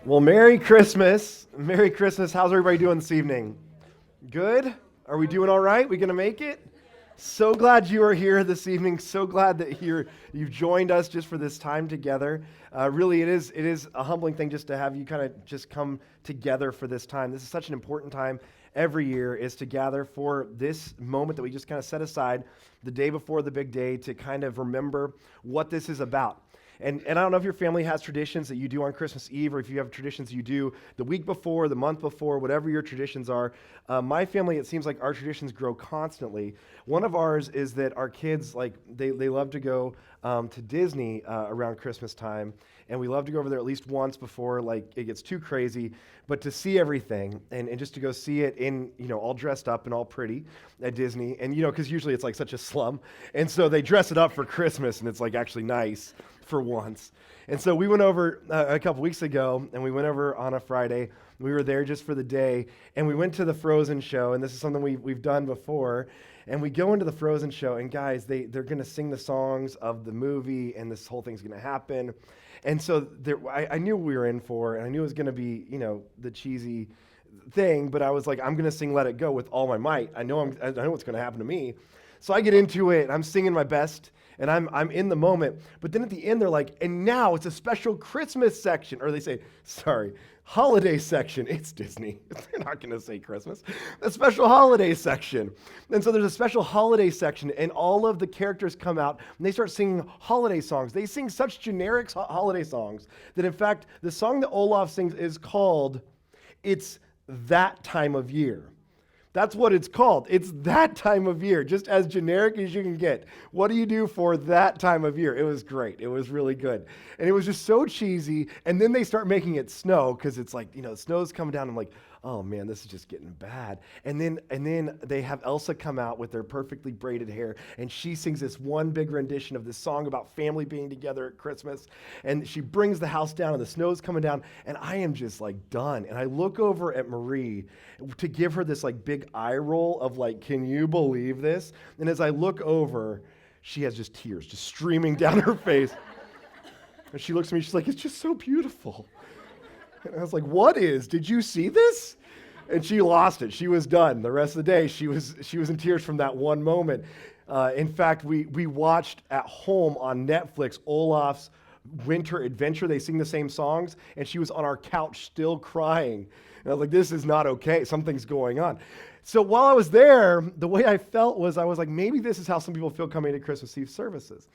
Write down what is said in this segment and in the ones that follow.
Well, Merry Christmas. Merry Christmas. How's everybody doing this evening? Good? Are we doing all right? We going to make it? So glad you are here this evening. So glad that you've joined us just for this time together. Really, it is a humbling thing just to have you kind of just come together for this time. This is such an important time every year, is to gather for this moment that we just kind of set aside the day before the big day to kind of remember what this is about. And I don't know if your family has traditions that you do on Christmas Eve, or if you have traditions you do the week before, the month before, whatever your traditions are. My family, it seems like our traditions grow constantly. One of ours is that our kids, like, they love to go to Disney around Christmas time, and we love to go over there at least once before, like, it gets too crazy, but to see everything and just to go see it in, all dressed up and all pretty at Disney. And, because usually it's like such a slum. And so they dress it up for Christmas, and it's like actually nice for once. And so we went over a couple weeks ago, and we went over on a Friday. We were there just for the day, and we went to the Frozen show, and this is something we've done before. And we go into the Frozen show, and guys, they're going to sing the songs of the movie, and this whole thing's going to happen. And so I knew what we were in for, and I knew it was going to be, the cheesy thing, but I was like, I'm going to sing Let It Go with all my might. I know what's going to happen to me. So I get into it, I'm singing my best, and I'm in the moment. But then at the end, they're like, and now it's a special Christmas section. Or they say, holiday section. It's Disney. They're not going to say Christmas. A special holiday section. And so there's a special holiday section, and all of the characters come out, and they start singing holiday songs. They sing such generic holiday songs that, in fact, the song that Olaf sings is called It's That Time of Year. That's what it's called. It's that time of year, just as generic as you can get. What do you do for that time of year? It was great. It was really good. And it was just so cheesy. And then they start making it snow because it's like, snow's coming down. I'm like, oh man, this is just getting bad. And then they have Elsa come out with their perfectly braided hair, and she sings this one big rendition of this song about family being together at Christmas. And she brings the house down, and the snow's coming down, and I am just like done. And I look over at Marie to give her this like big eye roll of like, can you believe this? And as I look over, she has just tears just streaming down her face. And she looks at me, she's like, it's just so beautiful. And I was like, what is? Did you see this? And she lost it. She was done. The rest of the day, she was in tears from that one moment. In fact, we watched at home on Netflix Olaf's Winter Adventure. They sing the same songs, and she was on our couch still crying. And I was like, this is not okay. Something's going on. So while I was there, the way I felt was, I was like, maybe this is how some people feel coming to Christmas Eve services.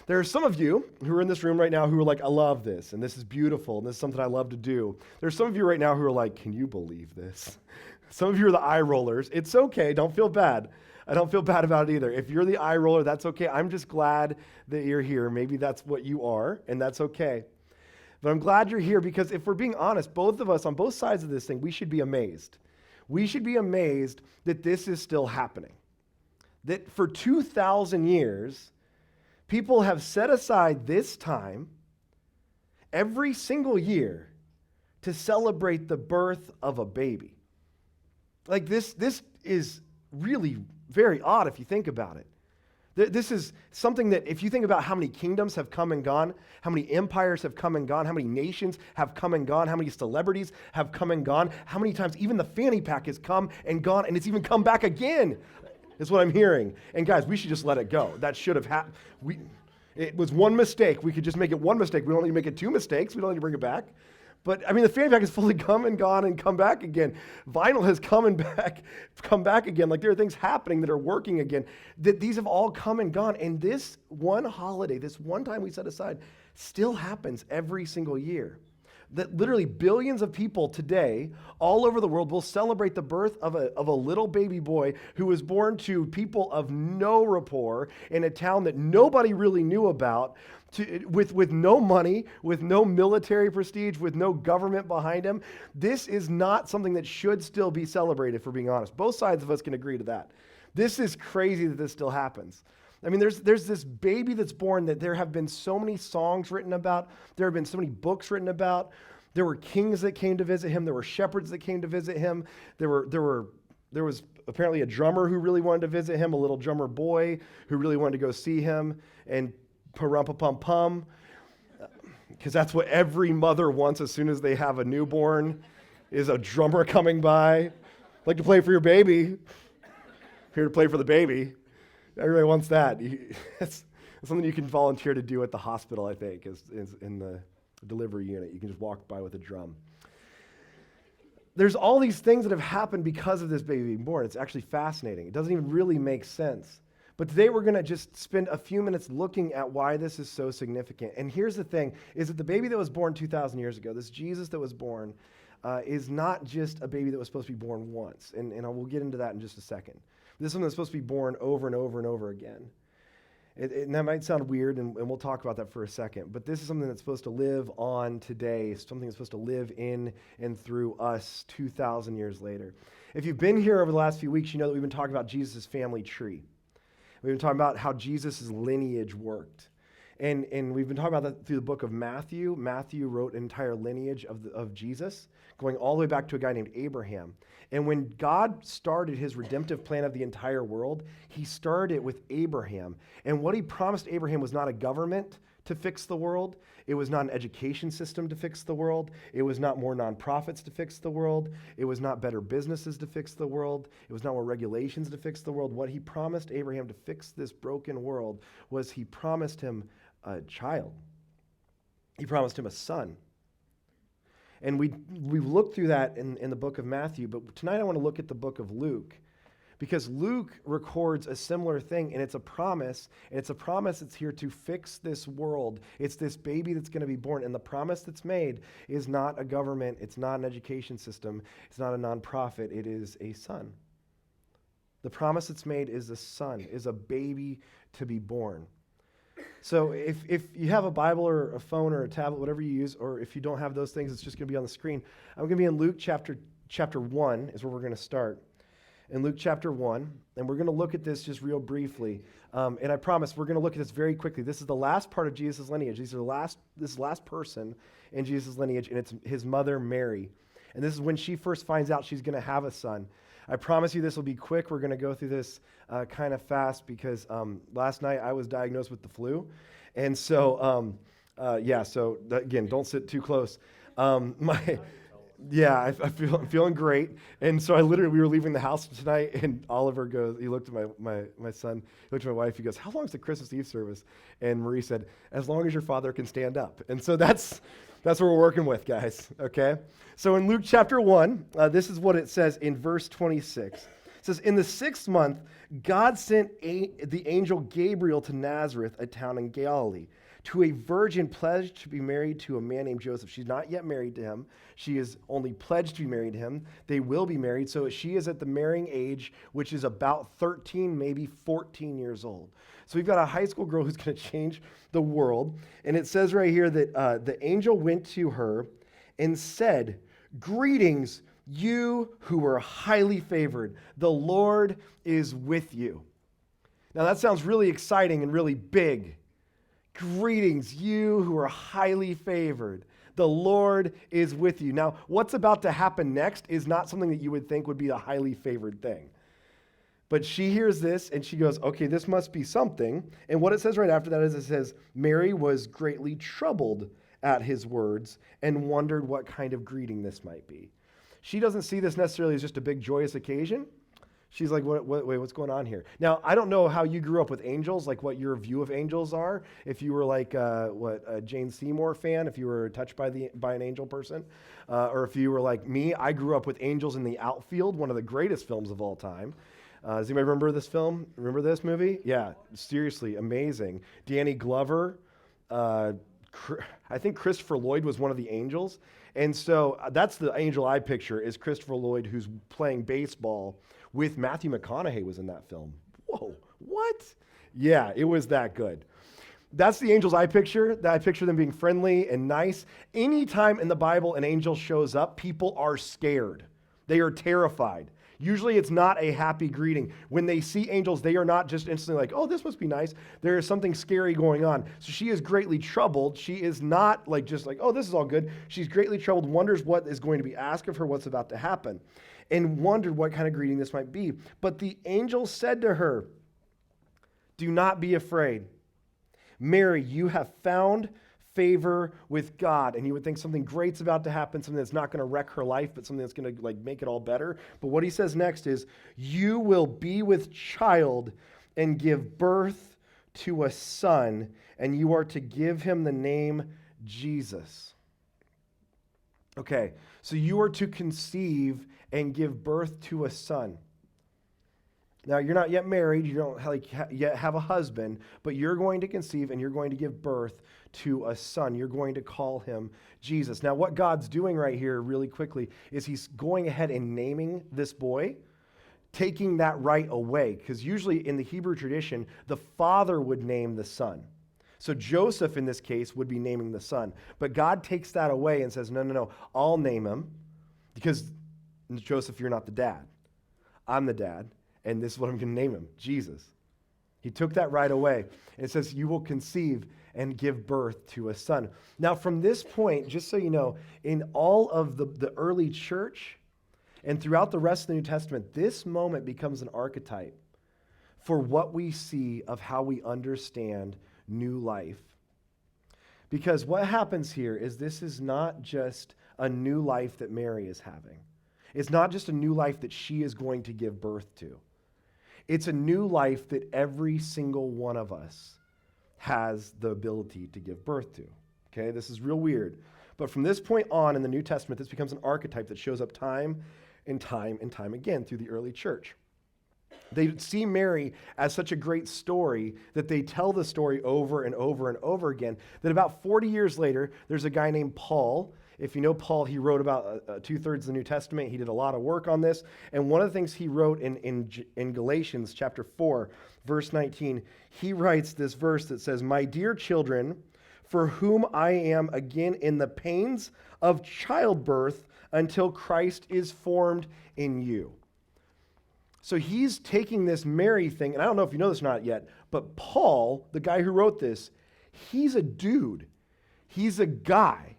There are some of you who are in this room right now who are like, I love this, and this is beautiful, and this is something I love to do. There's some of you right now who are like, can you believe this? Some of you are the eye rollers. It's okay. Don't feel bad. I don't feel bad about it either. If you're the eye roller, that's okay. I'm just glad that you're here. Maybe that's what you are, and that's okay. But I'm glad you're here because if we're being honest, both of us on both sides of this thing, we should be amazed. We should be amazed that this is still happening. That for 2,000 years, people have set aside this time every single year to celebrate the birth of a baby. Like this is really very odd if you think about it. This is something that, if you think about how many kingdoms have come and gone, how many empires have come and gone, how many nations have come and gone, how many celebrities have come and gone, how many times even the fanny pack has come and gone, and it's even come back again, is what I'm hearing. And guys, we should just let it go. That should have happened. It was one mistake. We could just make it one mistake. We don't need to make it two mistakes. We don't need to bring it back. But I mean, the fanny pack has fully come and gone and come back again. Vinyl has come back again. Like there are things happening that are working again. That these have all come and gone. And this one holiday, this one time we set aside, still happens every single year. That literally billions of people today, all over the world, will celebrate the birth of a little baby boy who was born to people of no rapport in a town that nobody really knew about, with no money, with no military prestige, with no government behind him. This is not something that should still be celebrated, if we're being honest. Both sides of us can agree to that. This is crazy that this still happens. I mean, there's this baby that's born that there have been so many songs written about. There have been so many books written about. There were kings that came to visit him. There were shepherds that came to visit him. There was apparently a drummer who really wanted to visit him, a little drummer boy who really wanted to go see him, and pa-rum-pa-pum-pum. because that's what every mother wants as soon as they have a newborn, is a drummer coming by. Like to play for your baby. Here to play for the baby. Everybody wants that. It's something you can volunteer to do at the hospital, I think, is in the delivery unit. You can just walk by with a drum. There's all these things that have happened because of this baby being born. It's actually fascinating. It doesn't even really make sense. But today we're going to just spend a few minutes looking at why this is so significant. And here's the thing, is that the baby that was born 2,000 years ago, this Jesus that was born, is not just a baby that was supposed to be born once. And we'll get into that in just a second. This is something that's supposed to be born over and over and over again. And that might sound weird, and we'll talk about that for a second. But this is something that's supposed to live on today, something that's supposed to live in and through us 2,000 years later. If you've been here over the last few weeks, you know that we've been talking about Jesus' family tree. We've been talking about how Jesus' lineage worked. And we've been talking about that through the book of Matthew. Matthew wrote an entire lineage of Jesus, going all the way back to a guy named Abraham. And when God started his redemptive plan of the entire world, he started with Abraham. And what he promised Abraham was not a government to fix the world. It was not an education system to fix the world. It was not more nonprofits to fix the world. It was not better businesses to fix the world. It was not more regulations to fix the world. What he promised Abraham to fix this broken world was he promised him a child. He promised him a son. And we've looked through that in the book of Matthew, but tonight I want to look at the book of Luke, because Luke records a similar thing, and it's a promise, that's here to fix this world. It's this baby that's going to be born, and the promise that's made is not a government, it's not an education system, it's not a nonprofit, it is a son. The promise that's made is a son, is a baby to be born. So if you have a Bible or a phone or a tablet, whatever you use, or if you don't have those things, it's just going to be on the screen. I'm going to be in Luke chapter 1 is where we're going to start. In Luke chapter 1, and we're going to look at this just real briefly. And I promise we're going to look at this very quickly. This is the last part of Jesus' lineage. This is the last person in Jesus' lineage, and it's his mother, Mary. And this is when she first finds out she's going to have a son. I promise you this will be quick. We're going to go through this kind of fast because last night I was diagnosed with the flu. And so, again, don't sit too close. I'm feeling great. And so we were leaving the house tonight, and Oliver goes, he looked at my son, he looked at my wife, he goes, "How long is the Christmas Eve service?" And Marie said, "As long as your father can stand up." And so that's what we're working with, guys, okay? So in Luke chapter 1, this is what it says in verse 26. It says, "In the 6th month, God sent the angel Gabriel to Nazareth, a town in Galilee, to a virgin pledged to be married to a man named Joseph." She's not yet married to him. She is only pledged to be married to him. They will be married. So she is at the marrying age, which is about 13, maybe 14 years old. So we've got a high school girl who's going to change the world. And it says right here that the angel went to her and said, "Greetings, you who are highly favored. The Lord is with you." Now that sounds really exciting and really big. Greetings, you who are highly favored. The Lord is with you. Now, what's about to happen next is not something that you would think would be a highly favored thing. But she hears this and she goes, okay, this must be something. And what it says right after that is it says, Mary was greatly troubled at his words and wondered what kind of greeting this might be. She doesn't see this necessarily as just a big joyous occasion. She's like, wait, what's going on here? Now, I don't know how you grew up with angels, like what your view of angels are. If you were like a Jane Seymour fan, if you were touched by an angel person, or if you were like me, I grew up with Angels in the Outfield, one of the greatest films of all time. Does anybody remember this film? Remember this movie? Yeah, seriously, amazing. Danny Glover, I think Christopher Lloyd was one of the angels. And so that's the angel I picture is Christopher Lloyd, who's playing baseball with Matthew McConaughey was in that film. Whoa, what? Yeah, it was that good. That's the angels I picture. I picture them being friendly and nice. Anytime in the Bible an angel shows up, people are scared. They are terrified. Usually it's not a happy greeting. When they see angels, they are not just instantly like, oh, this must be nice. There is something scary going on. So she is greatly troubled. She is not like just like, oh, this is all good. She's greatly troubled, wonders what is going to be asked of her, what's about to happen, and wondered what kind of greeting this might be. But the angel said to her, "Do not be afraid. Mary, you have found favor with God. And you would think something great's about to happen, something that's not going to wreck her life, but something that's going to like make it all better. But what he says next is, you will be with child and give birth to a son, and you are to give him the name Jesus. Okay, so you are to conceive and give birth to a son. Now, you're not yet married, you don't yet have a husband, but you're going to conceive and you're going to give birth to a son. You're going to call him Jesus. Now, what God's doing right here really quickly is he's going ahead and naming this boy, taking that right away, because usually in the Hebrew tradition, the father would name the son. So Joseph, in this case, would be naming the son. But God takes that away and says, no, I'll name him, because Joseph, you're not the dad. I'm the dad. And this is what I'm going to name him, Jesus. He took that right away. And it says, you will conceive and give birth to a son. Now, from this point, just so you know, in all of the early church and throughout the rest of the New Testament, this moment becomes an archetype for what we see of how we understand new life. Because what happens here is this is not just a new life that Mary is having. It's not just a new life that she is going to give birth to. It's a new life that every single one of us has the ability to give birth to. Okay, this is real weird. But from this point on in the New Testament, this becomes an archetype that shows up time and time and time again through the early church. They see Mary as such a great story that they tell the story over and over and over again, that about 40 years later, there's a guy named Paul. If you know Paul, he wrote about 2/3 of the New Testament. He did a lot of work on this. And one of the things he wrote in Galatians chapter 4, verse 19, he writes this verse that says, "My dear children, for whom I am again in the pains of childbirth until Christ is formed in you." So he's taking this Mary thing, and I don't know if you know this or not yet, but Paul, the guy who wrote this, he's a dude. He's a guy.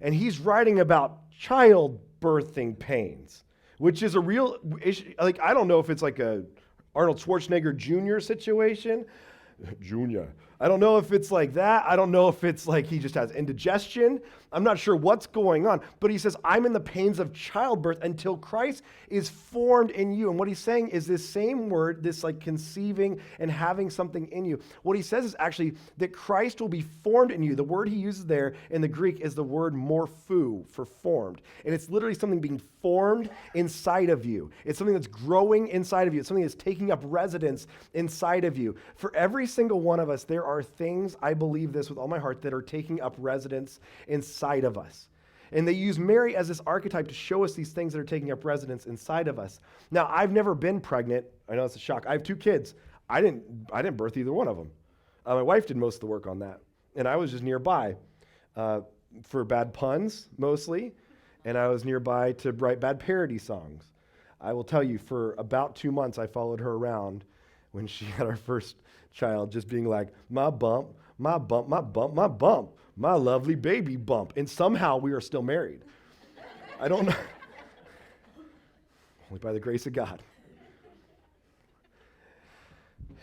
And he's writing about childbirthing pains, which is a real issue. Like, I don't know if it's like a Arnold Schwarzenegger Jr. situation. Junior. I don't know if it's like that. I don't know if it's like he just has indigestion. I'm not sure what's going on. But he says, I'm in the pains of childbirth until Christ is formed in you. And what he's saying is this same word, this like conceiving and having something in you. What he says is actually that Christ will be formed in you. The word he uses there in the Greek is the word morphou, for formed. And it's literally something being formed inside of you. It's something that's growing inside of you. It's something that's taking up residence inside of you. For every single one of us, there are things, I believe this with all my heart, that are taking up residence inside of us. And they use Mary as this archetype to show us these things that are taking up residence inside of us. Now, I've never been pregnant. I know it's a shock. I have 2 kids. I didn't birth either one of them. My wife did most of the work on that. And I was just nearby for bad puns, mostly. And I was nearby to write bad parody songs. I will tell you, for about 2 months, I followed her around when she had our first child, just being like, my bump, my bump, my bump, my bump, my lovely baby bump. And somehow we are still married. I don't know. Only by the grace of God.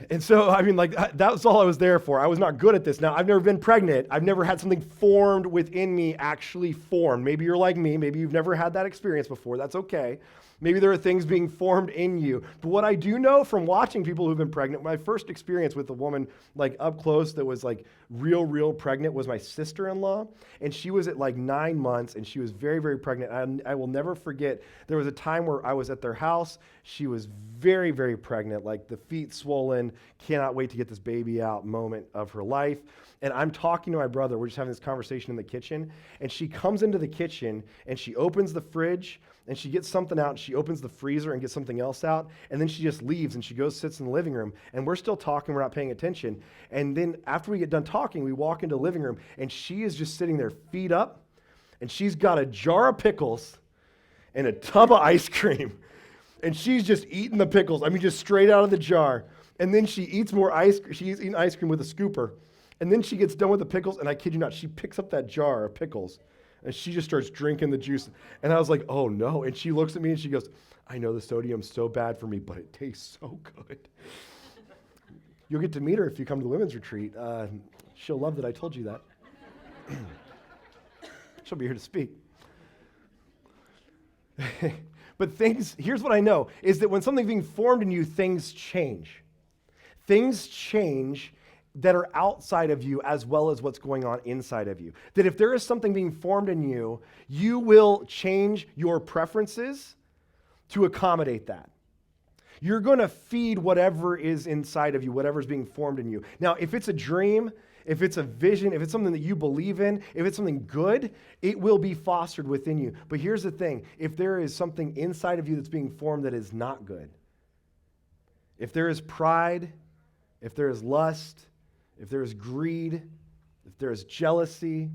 And so, I mean, like, that was all I was there for. I was not good at this. Now, I've never been pregnant. I've never had something formed within me actually formed. Maybe you're like me. Maybe you've never had that experience before. That's okay. Maybe there are things being formed in you. But what I do know from watching people who've been pregnant, my first experience with a woman like up close that was like real pregnant was my sister-in-law. And she was at like 9 months and she was very, very pregnant. I will never forget, there was a time where I was at their house. She was very, very pregnant, like the feet swollen, cannot wait to get this baby out moment of her life. And I'm talking to my brother. We're just having this conversation in the kitchen. And she comes into the kitchen and she opens the fridge and she gets something out, and she opens the freezer and gets something else out, and then she just leaves and she goes sits in the living room, and we're still talking, we're not paying attention. And then after we get done talking, we walk into the living room, and she is just sitting there, feet up, and she's got a jar of pickles and a tub of ice cream, and she's just eating the pickles, I mean just straight out of the jar. And then she eats more ice cream, she's eating ice cream with a scooper, and then she gets done with the pickles, and I kid you not, she picks up that jar of pickles, and she just starts drinking the juice. And I was like, oh no. And she looks at me and she goes, I know the sodium's so bad for me, but it tastes so good. You'll get to meet her if you come to the women's retreat. She'll love that I told you that. she'll be here to speak. But here's what I know, is that when something's being formed in you, things change. Things change that are outside of you as well as what's going on inside of you. That if there is something being formed in you, you will change your preferences to accommodate that. You're going to feed whatever is inside of you, whatever's being formed in you. Now, if it's a dream, if it's a vision, if it's something that you believe in, if it's something good, it will be fostered within you. But here's the thing. If there is something inside of you that's being formed that is not good, if there is pride, if there is lust, if there is greed, if there is jealousy,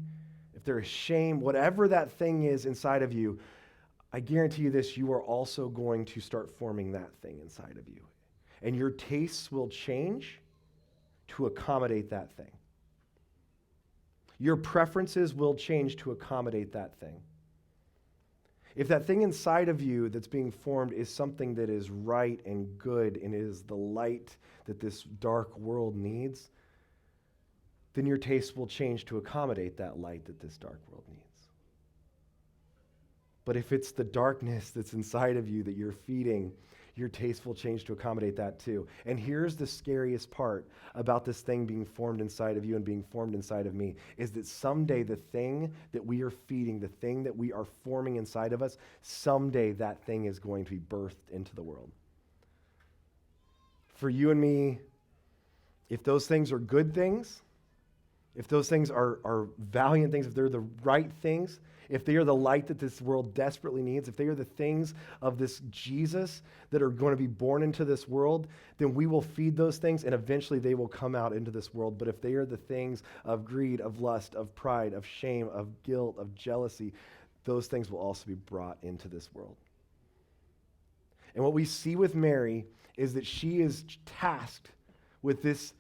if there is shame, whatever that thing is inside of you, I guarantee you this, you are also going to start forming that thing inside of you. And your tastes will change to accommodate that thing. Your preferences will change to accommodate that thing. If that thing inside of you that's being formed is something that is right and good and is the light that this dark world needs, then your tastes will change to accommodate that light that this dark world needs. But if it's the darkness that's inside of you that you're feeding, your taste will change to accommodate that too. And here's the scariest part about this thing being formed inside of you and being formed inside of me, is that someday the thing that we are feeding, the thing that we are forming inside of us, someday that thing is going to be birthed into the world. For you and me, if those things are good things, if those things are valiant things, if they're the right things, if they are the light that this world desperately needs, if they are the things of this Jesus that are going to be born into this world, then we will feed those things and eventually they will come out into this world. But if they are the things of greed, of lust, of pride, of shame, of guilt, of jealousy, those things will also be brought into this world. And what we see with Mary is that she is tasked with this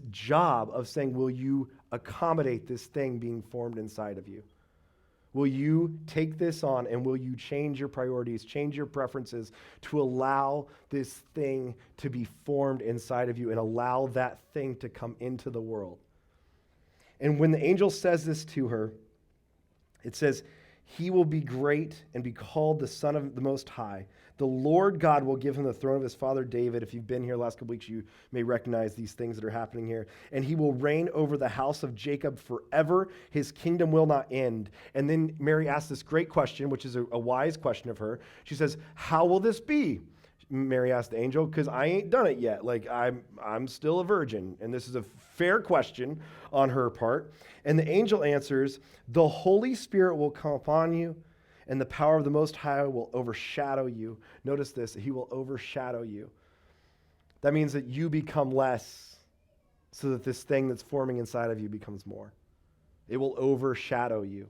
job of saying, will you accommodate this thing being formed inside of you? Will you take this on and will you change your priorities, change your preferences to allow this thing to be formed inside of you and allow that thing to come into the world? And when the angel says this to her, it says, he will be great and be called the Son of the Most High. The Lord God will give him the throne of his father David. If you've been here the last couple weeks, you may recognize these things that are happening here. And he will reign over the house of Jacob forever. His kingdom will not end. And then Mary asks this great question, which is a wise question of her. She says, how will this be? Mary asked the angel, because I ain't done it yet. Like, I'm still a virgin. And this is a fair question on her part. And the angel answers, the Holy Spirit will come upon you, and the power of the Most High will overshadow you. Notice this, he will overshadow you. That means that you become less so that this thing that's forming inside of you becomes more. It will overshadow you.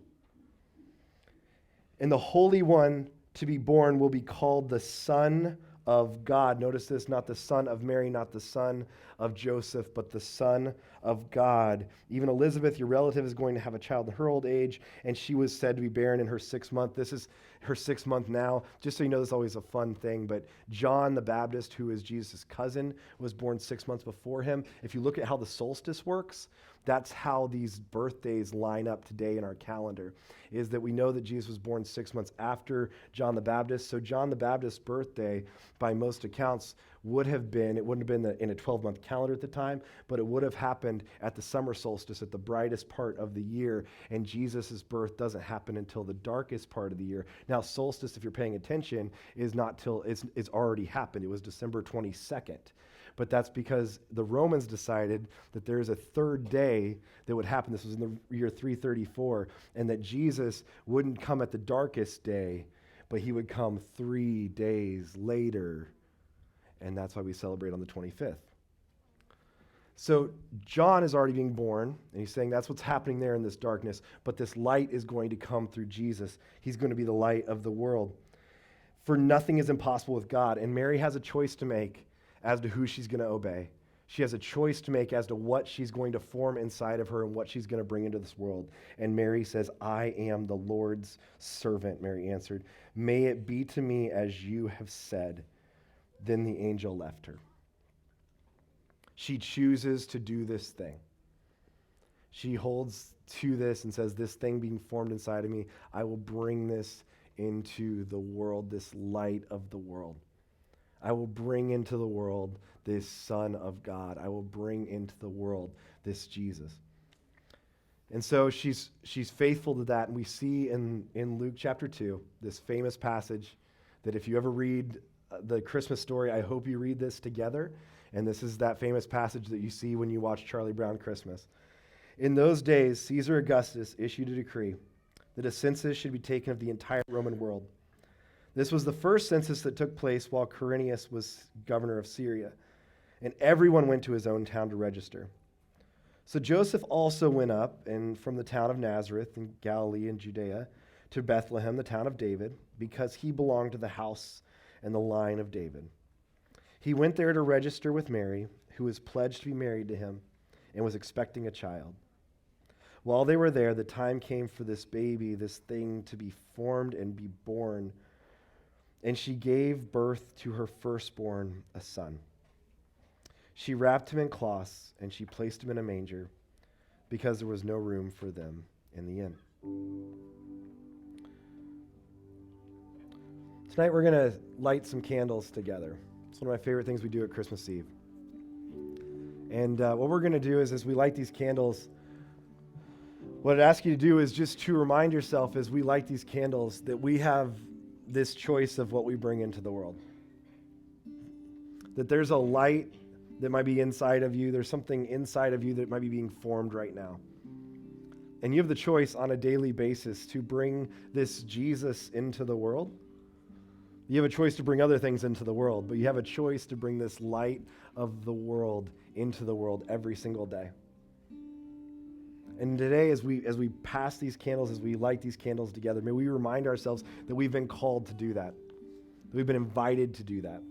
And the Holy One to be born will be called the Son of God. Notice this, not the son of Mary, not the son of Joseph, but the Son of God. Even Elizabeth, your relative, is going to have a child in her old age, and she was said to be barren in her 6th month. This is her 6th month now. Just so you know, this is always a fun thing, but John the Baptist, who is Jesus' cousin, was born 6 months before him. If you look at how the solstice works, that's how these birthdays line up today in our calendar, is that we know that Jesus was born 6 months after John the Baptist. So John the Baptist's birthday, by most accounts, would have been, it wouldn't have been in a 12-month calendar at the time, but it would have happened at the summer solstice, at the brightest part of the year, and Jesus' birth doesn't happen until the darkest part of the year. Now, solstice, if you're paying attention, is not till, it's already happened. It was December 22nd. But that's because the Romans decided that there is a third day that would happen. This was in the year 334, and that Jesus wouldn't come at the darkest day, but he would come 3 days later. And that's why we celebrate on the 25th. So John is already being born, and he's saying that's what's happening there in this darkness, but this light is going to come through Jesus. He's going to be the light of the world. For nothing is impossible with God, and Mary has a choice to make as to who she's going to obey. She has a choice to make as to what she's going to form inside of her and what she's going to bring into this world. And Mary says, I am the Lord's servant, Mary answered. May it be to me as you have said. Then the angel left her. She chooses to do this thing. She holds to this and says, this thing being formed inside of me, I will bring this into the world, this light of the world. I will bring into the world this Son of God. I will bring into the world this Jesus. And so she's faithful to that. And we see in Luke chapter 2, this famous passage that if you ever read the Christmas story, I hope you read this together. And this is that famous passage that you see when you watch Charlie Brown Christmas. In those days, Caesar Augustus issued a decree that a census should be taken of the entire Roman world. This was the first census that took place while Quirinius was governor of Syria, and everyone went to his own town to register. So Joseph also went up and from the town of Nazareth in Galilee and Judea to Bethlehem, the town of David, because he belonged to the house and the line of David. He went there to register with Mary, who was pledged to be married to him and was expecting a child. While they were there, the time came for this baby, this thing, to be formed and be born. And she gave birth to her firstborn, a son. She wrapped him in cloths, and she placed him in a manger, because there was no room for them in the inn. Tonight we're going to light some candles together. It's one of my favorite things we do at Christmas Eve. And what we're going to do is, as we light these candles, what I'd ask you to do is just to remind yourself as we light these candles that we have this choice of what we bring into the world. That there's a light that might be inside of you. There's something inside of you that might be being formed right now. And you have the choice on a daily basis to bring this Jesus into the world. You have a choice to bring other things into the world, but you have a choice to bring this light of the world into the world every single day. And today, as we pass these candles, as we light these candles together, may we remind ourselves that we've been called to do that we've been invited to do that.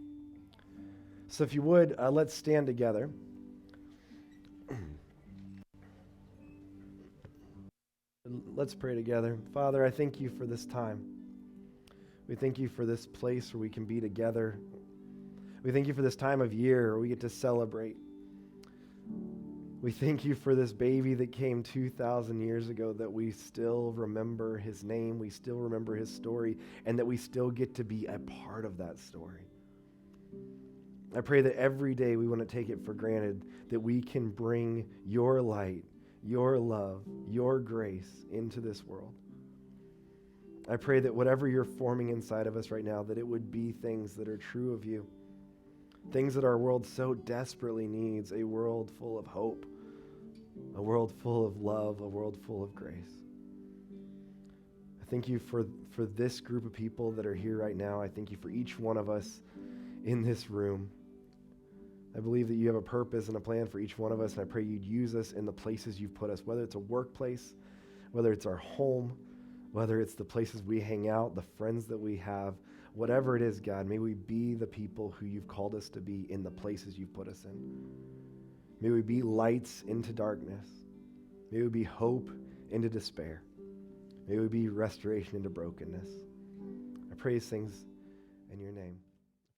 So if you would, let's stand together. Let's pray together. Father, I thank you for this time. We thank you for this place where we can be together. We thank you for this time of year where we get to celebrate. We thank you for this baby that came 2,000 years ago, that we still remember his name, we still remember his story, and that we still get to be a part of that story. I pray that every day we want to take it for granted that we can bring your light, your love, your grace into this world. I pray that whatever you're forming inside of us right now, that it would be things that are true of you. Things that our world so desperately needs, a world full of hope, a world full of love, a world full of grace. I thank you for this group of people that are here right now. I thank you for each one of us in this room. I believe that you have a purpose and a plan for each one of us, and I pray you'd use us in the places you've put us, whether it's a workplace, whether it's our home, whether it's the places we hang out, the friends that we have. Whatever it is, God, may we be the people who you've called us to be in the places you've put us in. May we be lights into darkness. May we be hope into despair. May we be restoration into brokenness. I praise things in your name.